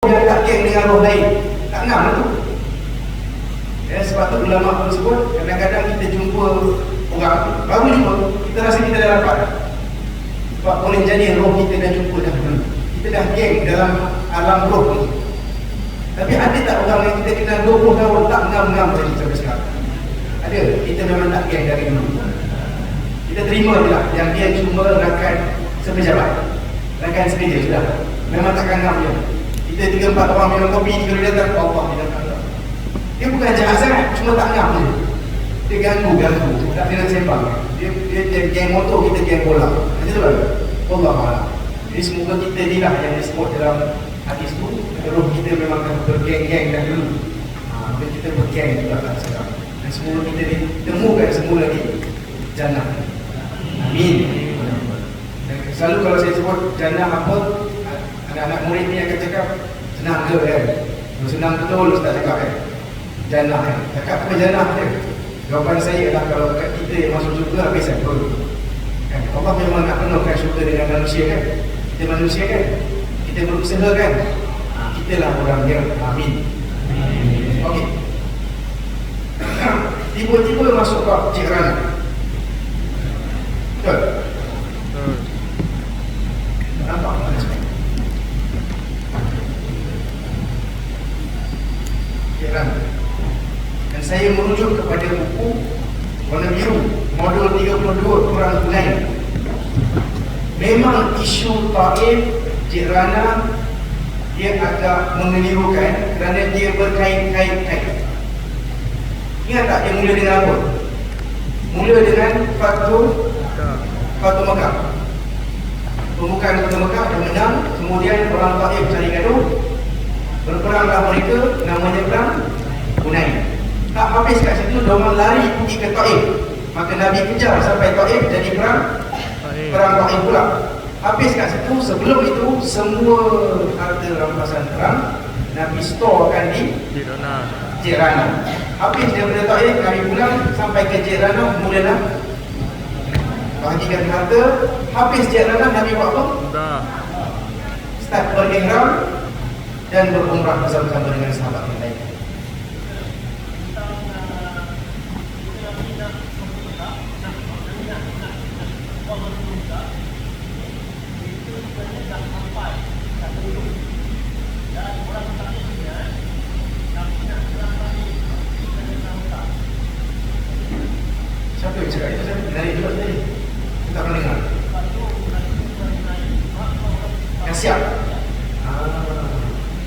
yang tak geng dengan roh lain, tak ngam lah tu. Sebab tu ulama pun sebut, kadang-kadang kita jumpa orang baru jumpa, kita rasa kita dah dapat. Sebab boleh jadi roh kita dah jumpa dah dulu, kita dah geng dalam alam roh ni. Tapi ada tak orang yang kita kenal 20 tahun tak ngam-ngam tadi sampai sekarang? Ada, kita memang tak geng dari dulu. Kita terima je lah yang dia cuma rakan sepejabat, rakan sekerja sudah. Memang takkan ngam dia. Kita 3-4 orang minum kopi, 3 dia datang, Allah dia datang. Dia bukan jahat sangat, cuma tak ngam je. Dia ganggu, tak kena sembang. Dia geng motor, kita geng bola. Macam tu lah. Allah malam. Jadi semoga kita ni lah yang disebut dalam hadis tu, roh kita memang bergeng-geng dah dulu. Kita bergeng juga kan sekarang. Dan semoga kita ditemukan semula di jannah. Amin. Dan selalu kalau saya sebut jannah apa, anak-anak murid ni akan cakap senang ke kan? Senang betul Ustaz cakap kan? Jannah kan? Cakap apa jannah kan? Jawapan saya adalah kalau kita yang masuk syurga habis apa? Kan? Allah memang nak penuhkan syurga dengan manusia kan? Kita manusia kan? Kita berusaha kan? Kita lah orang yang amin. Okey. Tiba-tiba masuk ke Cik Rana. Betul? Nampak mana sebenarnya? Cik Rana. Dan saya merujuk kepada buku warna biru modul 32 Quran Hunain. Memang isu Taif Cik Rana dia agak mengelirukan kerana dia berkait-kait. Ingat tak dia mula dengan apa? Mula dengan Fatu Mekah. Pembukaan Fatu Mekah dan menang. Kemudian orang Taif cari gaduh, berperanglah mereka, namanya perang Hunain. Tak habis kat situ, diorang lari pergi ke Taif. Maka Nabi kejar sampai Taif, jadi perang Taif pula. Habis kat situ, sebelum itu semua harta rampasan perang Nabi storekan di Jirana. Habis daripada Taif, Nabi pulang sampai ke Jirana, mulalah bahagikan harta. Habis Jirana, Nabi buat apa? Start berihram dan berumrah bersama-sama dengan sahabat yang lain. Siapa yang cakap itu? Saya menarik juga tadi. Kita tak pernah dengar. Yang siap.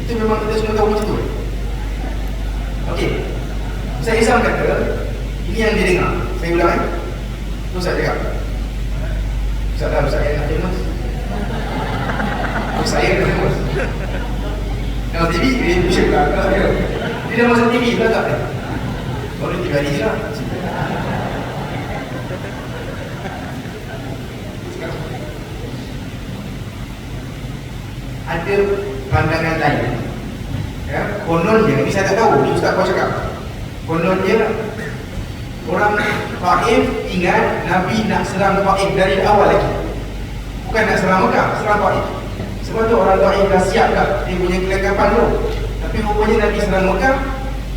Itu memang kita semua tahu macam tu. Okey. Saya Izam kata, ini yang dia dengar. Saya ulang tu saya cakap. Ustaz yang nak mas. Saya kata mas. Kalau TV, dia pusing lah. Dia dah masuk TV pula tak? Baru 3 hari je lah. Ada pandangan lain, ya, konon dia, ini saya tak tahu, ni Ustaz kau cakap, konon dia orang Taif ingat Nabi nak serang Taif dari awal lagi, bukan nak serang Mekah, serang Taif. Sebab tu orang Taif dah siap dah, dia punya kelengkapan tu. Tapi rupanya Nabi serang Mekah,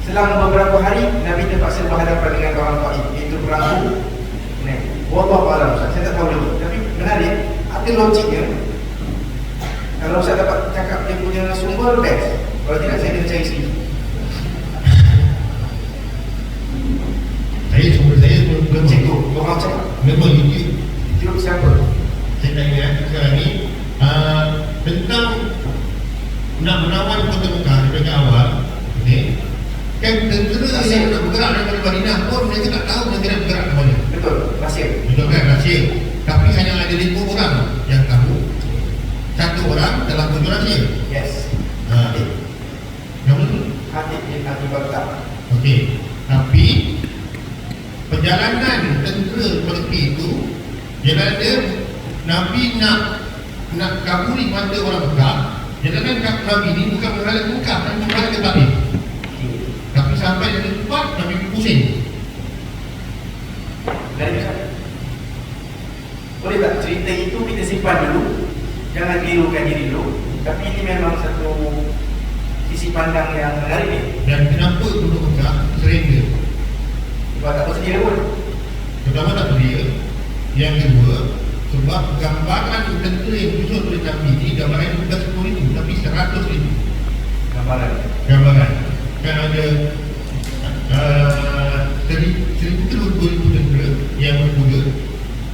selang beberapa hari Nabi terpaksa berhadapan dengan orang Taif, iaitu perang Uhud. Wallahu a'lam, saya tak tahu lagi, tapi menarik, ada logiknya. Kalau saya dapat cakap dia punya sumber, best. Kalau tidak, saya kena cari sendiri. Sumber saya bukan cikgu, orang cakap. Memang YouTube. YouTube siapa? Saya tak ingat sekarang ni tentang nak menawan kota Mekah daripada awal. Okay. Kan tentera yang nak bergerak daripada Madinah pun mereka tak tahu mereka nak bergerak ke mana. Betul, rahsia. Betul kan, rahsia. Tapi hanya ada 5 orang yang tahu. 1 orang dalam tujuh rahsia. Yes. Yang mana? Hatib bin Abi Baghdad. Okey. Tapi perjalanan tentera Turki itu, jalan dia Nabi nak kabuli mata orang Mekah. Jalanan Nabi ni bukan menghadap Mekah, tapi menghadap ke Taif. Tapi sampai di tempat Nabi pusing. Boleh tak cerita itu kita simpan dulu, jangan kelirukan diri dulu. Tapi ini memang satu pandang yang menarik ni. Dan kenapa Penduduk Mekah surrender? Sebab tak bersedia pun. Pertama tak sedia. Yang kedua, sebab gambaran tentera yang disusun oleh Nabi ini gambaran bukan 10,000 tapi 100,000 gambaran. Kan ada 1,000 ke 2,000 tentera yang berkuda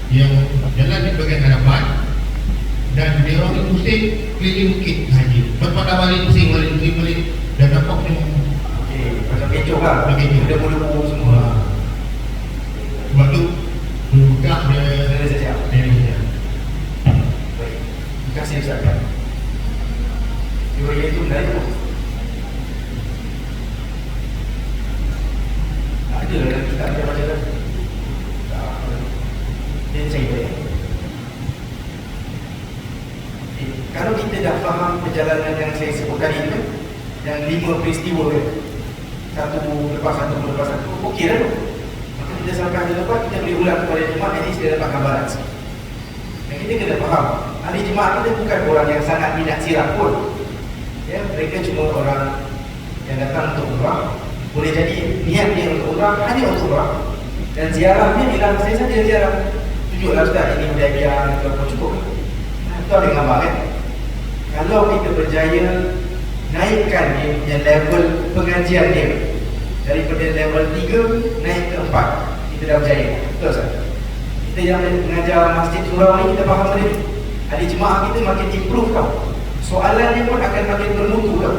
yang jalan di bahagian hadapan, dan dia orang itu pusing keliling bukit sahaja. Lepas dah balik pusing balik dan nampak macam Macam kecoh lah. Kecoh. Dia mula-mula semua. sebab tu Penduduk Mekah dia Dia siap. dia Baik. Terima kasih Ustaz. Dia itu menarik tu. Ada dalam kitab dia baca tu. Dia cerita. Kalau kita dah faham perjalanan yang saya sebut tadi tu, yang 5 peristiwa tu, satu lepas satu, okey dah tu. Maka kita sampai hari lepas, kita boleh ulang kepada jemaah, at least dia dapat gambaran sikit. Dan kita kena faham, ahli jemaah kita bukan orang yang sangat minat sirah pun. Ya, mereka cuma orang yang datang untuk umrah. Boleh jadi niat dia untuk umrah, hanya untuk umrah. Dan ziarahnya ialah saya saja ziarah. Tunjuklah Ustaz, ini Hudaibiyah, itu apa cukup. Itu ada gambar kan? Kalau kita berjaya naikkan dia punya level pengajian dia daripada level 3 naik ke 4, kita dah berjaya. Betul Ustaz? Kita yang mengajar Masjid Surau ni, kita faham tadi, ahli jemaah kita makin improve tau. Soalan dia pun akan makin bermutu tau.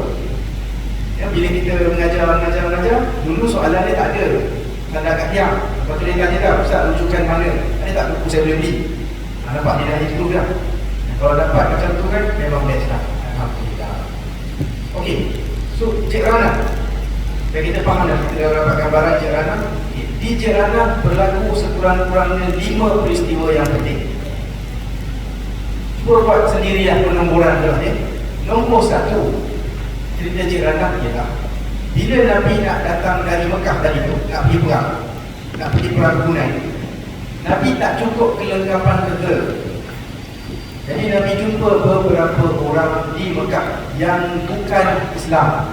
Ya, bila kita mengajar, dulu soalan dia tak ada tanda kat tiang. Lepas tu dia tanya dah, Ustaz rujukan mana? Ada tak buku saya boleh beli? Nampak dia dah improve dah. Kalau dapat macam tu kan, memang best lah. Alhamdulillah. Okey, so Cik Rana, dan kita faham dah, kita dah dapat gambaran Cik Rana. Di Cik Rana berlaku sekurang-kurangnya 5 peristiwa yang penting. Cuba buat sendiri lah penomboran dah ya. Nombor 1, cerita Cik Rana ialah bila Nabi nak datang dari Mekah tadi tu, nak pergi perang, nak pergi perang Hunain, Nabi tak cukup kelengkapan tentera. Jadi Nabi jumpa beberapa orang di Mekah yang bukan Islam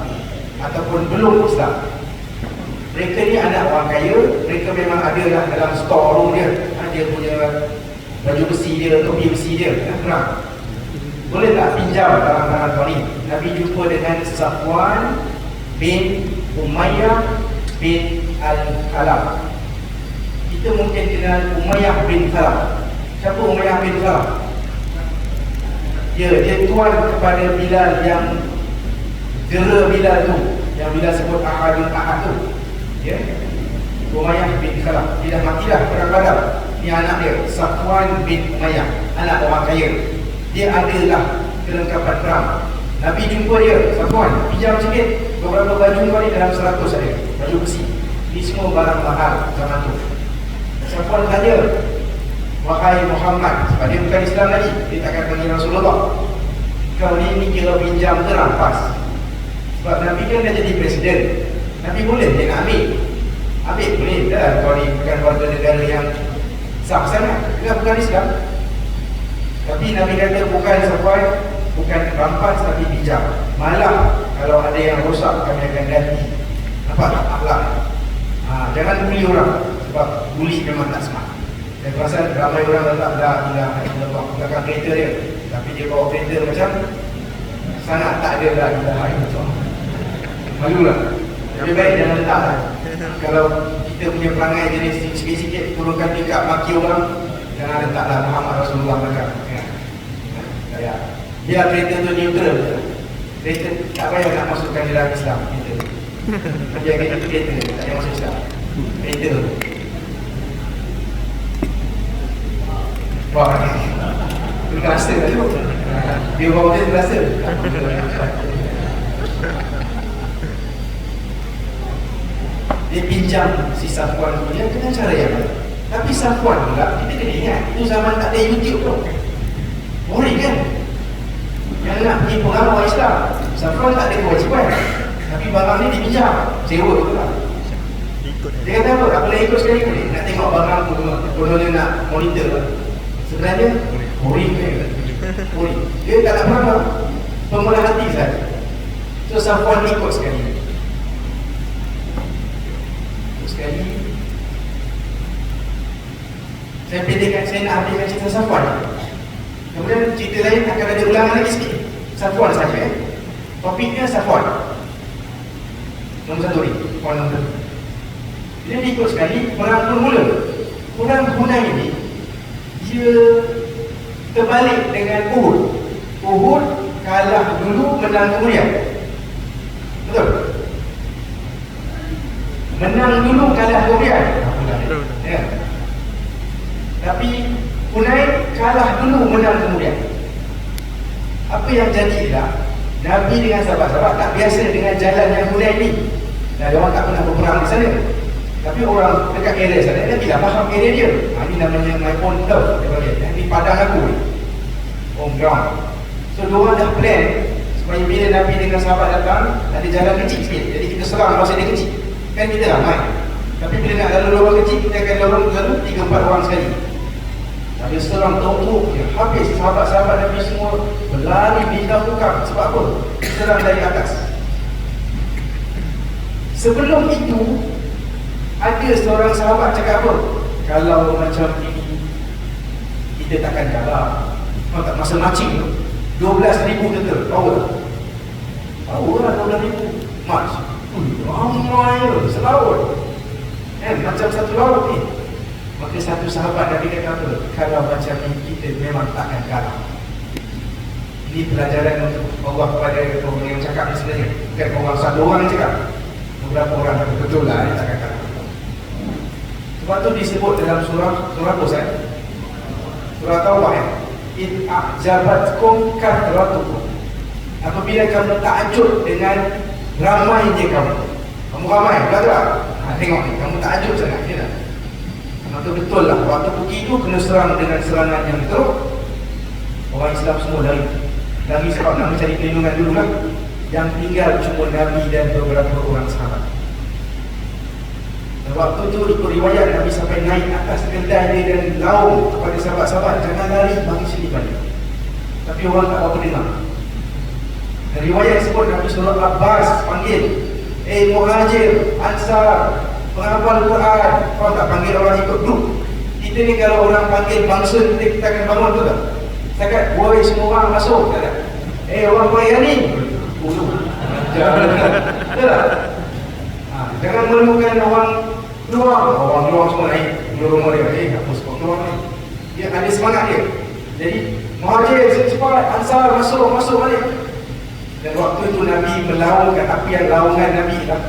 ataupun belum Islam. Mereka ni anak orang kaya, mereka memang ada lah dalam store room dia. Dia punya baju besi dia, topi besi dia, nak perang. Boleh tak pinjam barang-barang kau ni? Nabi jumpa dengan Safwan bin Umayyah bin Al-Khalaf. Kita mungkin kenal Umayyah bin Khalaf. Siapa Umayyah bin Khalaf? Dia tuan kepada Bilal yang dera Bilal tu, yang Bilal sebut Ahadul Ahad tu. Ya, Umayyah bin Khalaf. Dia dah mati dah perang Badar. Ni anak dia, Safwan bin Umayyah, anak orang kaya. Dia adalah kelengkapan perang. Nabi jumpa dia, Safwan, pinjam sikit beberapa baju kau ni, dalam 100 ada baju besi. Ini semua barang mahal zaman tu. Safwan tanya, wahai Muhammad, sebab dia bukan Islam lagi, dia takkan panggil Rasulullah, kau ni kira pinjam ke rampas? Sebab Nabi kan dah jadi presiden, Nabi boleh dia nak ambil boleh dah. Kau ni bukan warga negara yang sah sangat, dia bukan Islam. Tapi Nabi kata bukan Safwan, bukan rampas tapi pinjam. Malah kalau ada yang rosak kami akan ganti. Nampak tak akhlak? Jangan bully orang, sebab bully memang tak smart. Saya perasan ramai orang letak dah belakang kereta dia, tapi dia bawa kereta macam sangat tak ada dah ilaha. Malu lah. Lebih baik jangan letak lah. Kalau kita punya perangai jenis sikit-sikit turunkan tingkat maki orang, jangan letaklah Muhammad Rasulullah belakang. Biar kereta tu neutral. Kereta tak payah nak masukkan dalam Islam. Biar kereta tak payah masuk Islam. Kereta tu. Wah, tu terasa kan tu. Dia bawa dia terasa. Dia pinjam si Safwan punya dengan cara yang baik. Tapi Safwan pula, kita kena ingat, itu zaman tak ada YouTube tu. Boring kan? Yang nak pergi perang orang Islam, Safwan tak ada kewajipan, tapi barang ni dipinjam, sewa tu lah. Dia kata apa? Aku boleh ikut sekali boleh? Nak tengok barang tu, kononnya nak monitor lah. Sebenarnya, boring kan? Boring. Dia tak nak perang lah. Pemulah hati sahaja. So Safwan ikut sekali. Saya pendekkan, saya nak habiskan cerita Safwan. Kemudian cerita lain akan ada ulangan lagi sikit. Safwan saja topiknya Safwan. Nombor satu ni, poin nombor satu. Dia ikut sekali perang bermula. Perang Hunain ini dia terbalik dengan Uhud. Uhud kalah dulu, menang kemudian. Betul? Menang dulu, kalah kemudian. Ya. Tapi Hunain kalah dulu, menang kemudian. Apa yang jadi lah, Nabi dengan sahabat-sahabat tak biasa dengan jalan yang Hunain ni. Dan orang tak pernah berperang di sana. Tapi orang dekat area sana, dia tidak faham area dia. Ini namanya my own turf. Ini padang aku ni, home ground. So diorang dah plan supaya bila Nabi dengan sahabat datang, ada jalan kecil sikit. Jadi kita serang masa dia kecil. Kan kita ramai. Tapi bila nak lalu lorong kecil, kita akan lorong lalu 3-4 orang sekali. Tapi serang teruk je. Habis sahabat-sahabat Nabi semua berlari di belakang. Sebab apa? Serang dari atas. Sebelum itu, ada seorang sahabat cakap apa? Kalau macam ini, kita takkan kalah. Tak masa marching tu 12,000 tentera. Tahu tak? Tahu lah 12,000 march. Ramai tu, selaut. Macam satu laut ni. Maka satu sahabat Nabi kata apa? Kalau macam ni, kita memang takkan kalah. Ini pelajaran untuk Allah kepada orang yang cakap ni sebenarnya. Bukan orang satu orang yang cakap. Beberapa orang kata betul lah, dia takkan kalah. Sebab tu disebut dalam surah apa saya? Surah Taubah ya. In a'jabatkum kathratukum. Apabila kamu takjub dengan ramainya kamu. Kamu ramai, betul? Tengok ni, kamu takjub sangat je lah. Maka betul lah, waktu pergi tu kena serang dengan serangan yang teruk. Orang Islam semua lari. Lari sebab nak mencari perlindungan dulu lah. Yang tinggal cuma Nabi dan beberapa orang sahabat. Waktu tu ikut riwayat Nabi sampai naik atas kedai dia dan laung kepada sahabat-sahabat, jangan lari, bagi sini balik. Tapi orang tak apa dengar. Dan riwayat sebut Nabi Surah Abbas panggil, Muhajir, Ansar, penghafal Quran. Kau tak panggil orang ikut grup. Kita ni kalau orang panggil bangsa, kita akan bangun tu tak? Setakat, woi semua orang masuk, tak tak? Orang Korea ni betul tak? Jangan menemukan orang luar semua naik rumah dia. Apa sebab keluar ni? Dia ada semangat dia. Jadi Muhajir cepat, Ansar masuk balik. Dan waktu itu Nabi melaungkan, tapi yang laungan Nabi lah.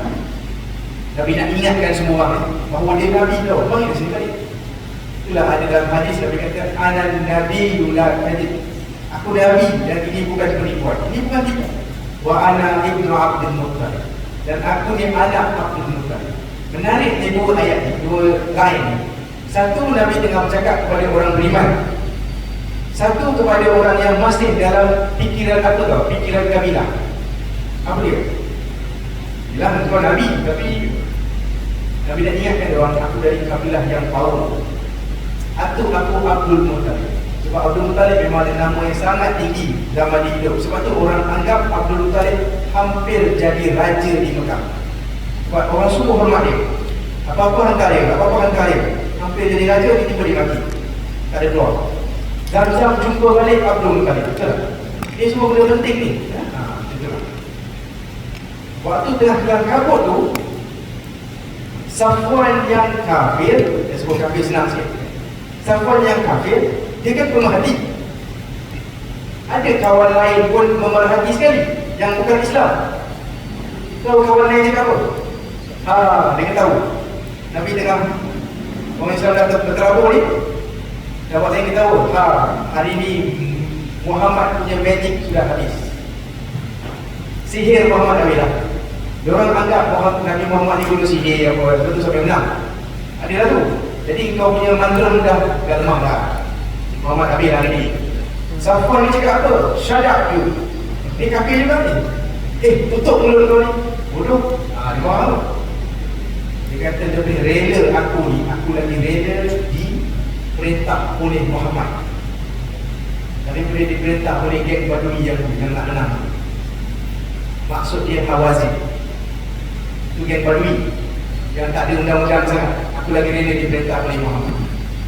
Nabi nak ingatkan semua orang bahawa dia Nabi tau. Panggil dia sini balik. Itulah ada dalam hadis Nabi kata, Anan Nabi la kadib. Aku Nabi dan ini bukan penipuan. Ini bukan tipu. Wa ana ibnu Abdul Muttalib. Dan aku ni anak Abdul Muttalib. Menarik ni dua ayat ni, dua line ni. Satu, Nabi tengah bercakap kepada orang beriman. Satu kepada orang yang masih dalam fikiran apa tau? Fikiran kabilah. Apa dia? Bilang kau Nabi, tapi Nabi nak ingatkan dia orang, aku dari kabilah yang power. Atau aku Abdul Muttalib. Sebab Abdul Muttalib memang ada nama yang sangat tinggi zaman dia hidup. Sebab tu orang anggap Abdul Muttalib hampir jadi raja di Mekah. Sebab orang semua hormat dia. Apa-apa hantar dia. Hampir jadi raja, tiba-tiba dia mati. Tak ada keluar. Zam-Zam jumpa balik Abdul Muttalib. Betul tak? Ini semua benda penting ni. Betul tak? Waktu tengah kelang kabut tu, Safwan yang kafir, dia sebut kafir senang sikit. Safwan yang kafir, dia kan pemerhati. Ada kawan lain pun memerhati sekali yang bukan Islam. Tahu kawan lain cakap apa? Dia kata tahu Nabi tengah orang Islam dah berterabur ni. Dapat saya ketahu, hari ni Muhammad punya magic sudah habis. Sihir Muhammad habis dah. Diorang anggap Nabi Muhammad ni guna sihir apa, betul sampai menang. Adalah tu. Jadi kau punya mantra dah lemah dah. Muhammad habis hari ni. Safwan ni cakap apa? Shut up you. Ni kafir juga ni. Tutup mulut kau ni. Bodoh. Dia marah. Dia kata dia boleh rela aku ni. Aku lagi rela diperintah oleh Muhammad. Tapi boleh diperintah oleh geng Badui yang nak menang. Maksud dia Hawazin. Itu geng Badui yang tak ada undang-undang sangat. Aku lagi rela diperintah oleh Muhammad.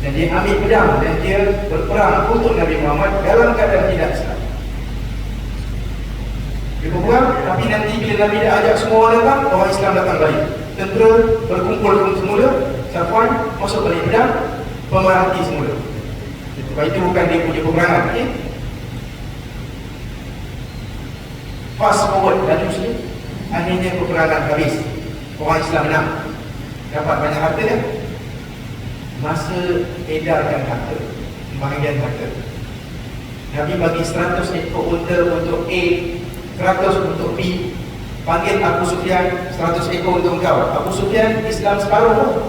Dan dia ambil pedang dan dia berperang untuk Nabi Muhammad dalam keadaan tidak Islam. Dia berperang, tapi nanti bila Nabi dah ajak semua orang datang, orang Islam datang balik. Tentera berkumpul semula, Safwan masuk balik pedang, pemerhati semula. Sebab itu bukan dia punya peperangan. Okay? Fast forward, laju sikit. Akhirnya peperangan habis. Orang Islam menang. Dapat banyak harta kan? Masa edarkan harta, bahagian harta, Nabi bagi 100 ekor unta untuk A, 100 untuk B. Panggil Abu Sufyan, 100 ekor untuk engkau. Abu Sufyan Islam separuh.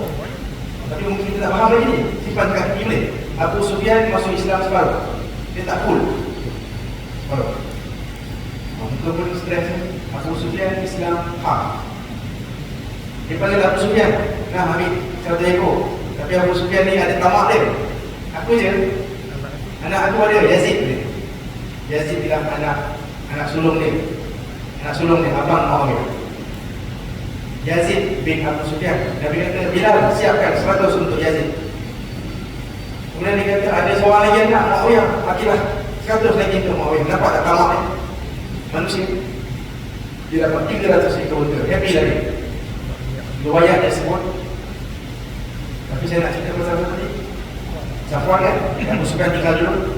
Tapi mungkin kita tak faham lagi ni. Simpan kat ni boleh. Abu Sufyan masuk Islam separuh. Dia tak full separuh. Muka pun stres. Abu Sufyan Islam half. Dia panggil Abu Sufyan, nah ambil 100 ekor. Tapi Abu Sufyan ni ada tamak dia. Aku je. Anak aku ada, Yazid dia. Yazid bilang anak sulung dia. Anak sulung dia, abang Muawiyah. Yazid bin Abu Sufyan. Nabi kata, Bilal siapkan 100 untuk Yazid. Kemudian dia kata, ada seorang lagi anak Muawiyah, bagilah 100 lagi untuk Muawiyah. Nampak tak tamak dia? Manusia. Dia dapat 300 ekor unta. Happy lagi. Riwayat dia sebut. Tapi saya nak cerita pasal apa tadi? Safwan kan? Abu Sufyan tinggal dulu.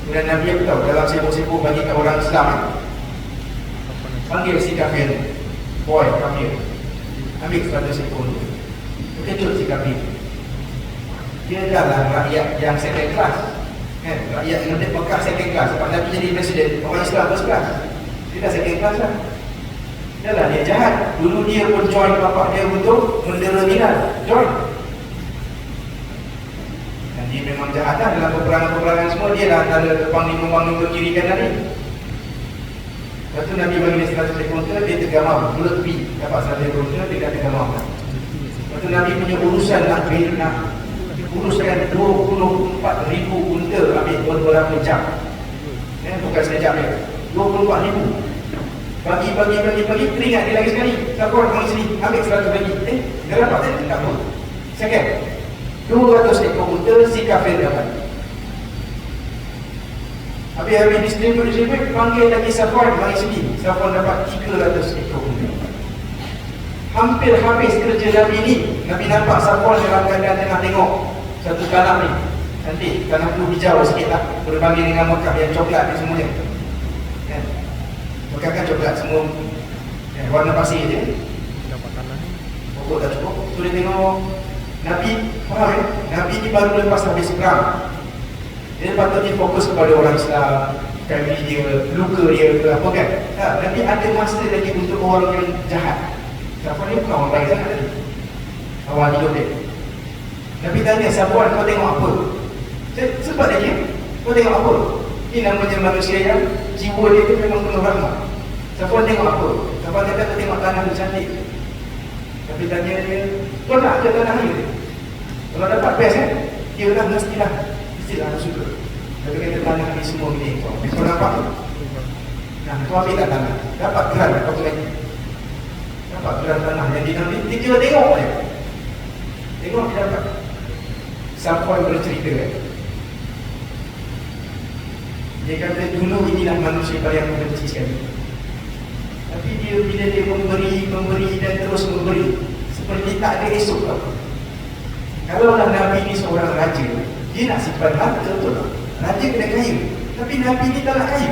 Kemudian Nabi aku tahu dalam sibuk-sibuk bagi ke orang Islam kan? Panggil si kafir, boy kafir, ambil 100 ekor dulu. Kejut si kafir. Dia adalah rakyat yang second class kan? Rakyat yang lebih bekas second class. Sebab Nabi jadi presiden, orang Islam first class. Dia dah second class lah. Dah lah dia jahat. Dulu dia pun join bapak dia untuk mendera Bilal. Join. Dan dia memang jahat lah dalam peperangan-peperangan semua. Dia lah antara panglima-panglima kiri kanan ni. Lepas tu Nabi bagi dia 100 ekor unta, dia tergamam. Mulut tepi dapat 100 ekor unta, dia dah tergamam. Lepas tu Nabi punya urusan nak uruskan 24,000 unta ambil beberapa jam. Bukan sekejap dia. 24,000. Bagi, teringat dia lagi sekali. Safwan orang sini, ambil 100 lagi. Dia dapat tadi? Tak apa. Second, 200 ekor unta si kafir dapat. Habis distribute, panggil lagi Safwan mari sini. Safwan dapat 300 ekor unta. Hampir habis kerja Nabi ni. Nabi nampak Safwan dalam keadaan tengah tengok satu tanah ni. Nanti tanah tu hijau sikit lah, berbanding dengan Mekah yang coklat ni semuanya kan? Mekah kan coklat semua kan? Warna pasir je, pokok tak cukup. So dia tengok Nabi, faham kan? Nabi ni baru lepas habis perang. Dia patutnya fokus kepada orang Islam, family dia, luka dia ke apa kan? Tak, Nabi ada masa lagi untuk orang yang jahat. Safwan ni bukan orang baik sangat tadi awal hidup dia. Nabi tanya Safwan, kau tengok apa? Sebab dia, kau tengok apa? Ini namanya manusia yang jiwa dia tu memang penuh rahmat. Safwan tengok apa? Safwan kata kau tengok tanah tu cantik. Tapi tanya dia, kau nak ke tanah ni? Kalau dapat best kan? Dia dah mestilah aku suka. Tapi kata tanah ni semua milik kau. Kau nampak tu? Nah, kau ambil tak tanah? Dapat geran kau tu lagi. Dapat geran tanah yang dia ambil. Dia tengok je. Tengok dia dapat. Safwan bercerita kan? Dia kata dulu inilah manusia paling aku benci sekali. Tapi dia bila dia memberi dan terus memberi, seperti tak ada esok tau. Kalaulah Nabi ni seorang raja, dia nak simpan harta betul tak? Raja kena kaya. Tapi Nabi ni tak nak kaya.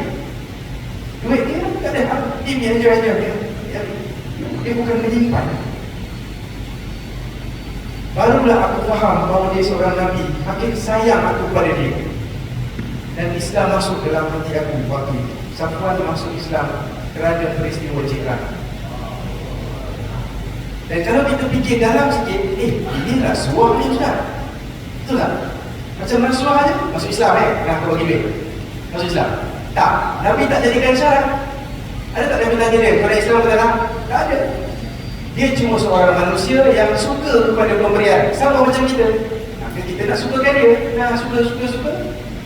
Duit dia tak ada. Dia ajar-ajar dia bukan menyimpan. Barulah aku faham bahawa dia seorang Nabi. Makin sayang aku pada dia. Dan Islam masuk dalam hati aku waktu itu. Safwan masuk Islam kerana peristiwa jiran. Dan kalau kita fikir dalam sikit, ini rasuah ni Ustaz. Betul tak? Macam rasuah aja masuk Islam nak aku bagi duit. Masuk Islam. Tak, Nabi tak jadikan syarat. Ada tak Nabi tanya dia, kalau Islam betul tak? Tak ada. Dia cuma seorang manusia yang suka kepada pemberian. Sama macam kita. Kita nak sukakan dia. Nah, suka.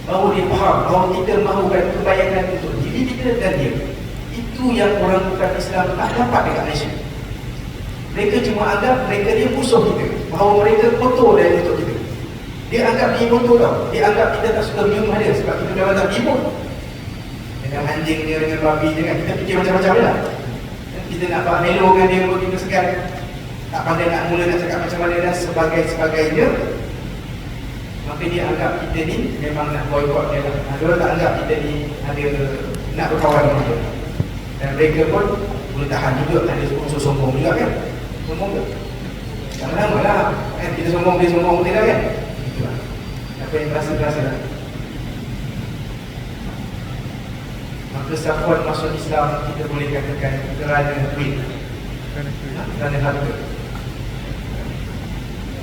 Bahawa dia faham bahawa kita mahukan kebaikan untuk diri kita dan dia. Itu Itu yang orang bukan Islam tak dapat dekat Malaysia. Mereka cuma anggap mereka dia musuh kita, bahawa mereka kotor dari untuk kita. Dia anggap dia kotor tau. Dia anggap kita tak suka minum dia sebab kita memang tak minum. Dengan anjing dia, dengan babi dia kan, kita fikir macam-macam lah. Kita nak buat melo dengan dia untuk kita segan, tak pandai nak mula nak cakap macam mana dan sebagainya. Maka dia anggap kita ni memang nak boycott dia lah. Dia tak anggap kita ni ada nak berkawan dengan dia. Dan mereka pun boleh tahan juga, ada unsur sombong juga kan. Sombong ke? Sama-sama lah kan, kita sombong, dia sombong tidak kan. Itulah apa yang terasa lah. Maka Safwan masuk Islam kita boleh katakan kerana duit, kerana harta,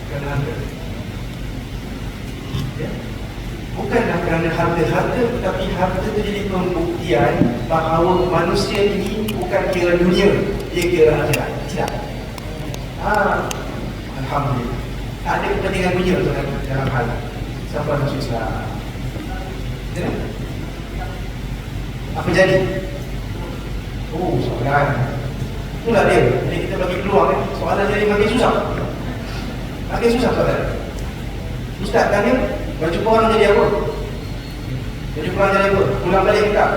kerana harta. Ya? Bukanlah kerana harta-harta, tetapi harta itu jadi pembuktian bahawa manusia ini bukan kira dunia, dia kira akhirat. Tidak. Alhamdulillah. Tak ada kepentingan dunia dalam hal Safwan masuk Islam. Ya? Apa jadi? Oh, soalan. Itulah dia. Jadi kita bagi peluang kan. Soalan jadi makin susah. Makin susah soalan. Ustaz tanya, baju korang jadi apa? Baju korang jadi apa? Pulang balik tak?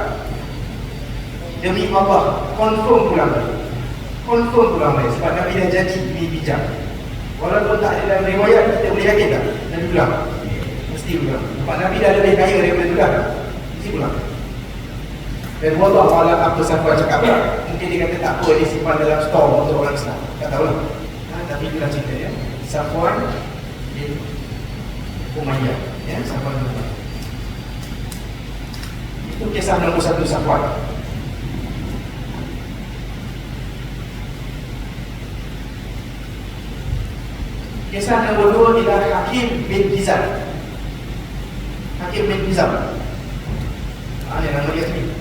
Demi Allah, confirm pulang balik. Confirm pulang balik. Sebab Nabi dah janji ini bijak. Walaupun tak ada dalam riwayat, kita boleh yakin tak? Nabi pulang. Mesti pulang. Sebab Nabi dah lebih kaya daripada pulang. Mesti pulang. Dan wallah alam apa Safwan cakap lah. Mungkin dia kata tak apa, dia simpan dalam store untuk orang Islam. Tak tahulah. Tapi itulah cerita ya. Safwan bin Umayyah, ya, Safwan bin Umayyah. Itu kisah nombor 1 Safwan. Kisah nombor 2 ialah Hakim bin Hizam. Hakim bin Hizam. Yang nama dia sendiri.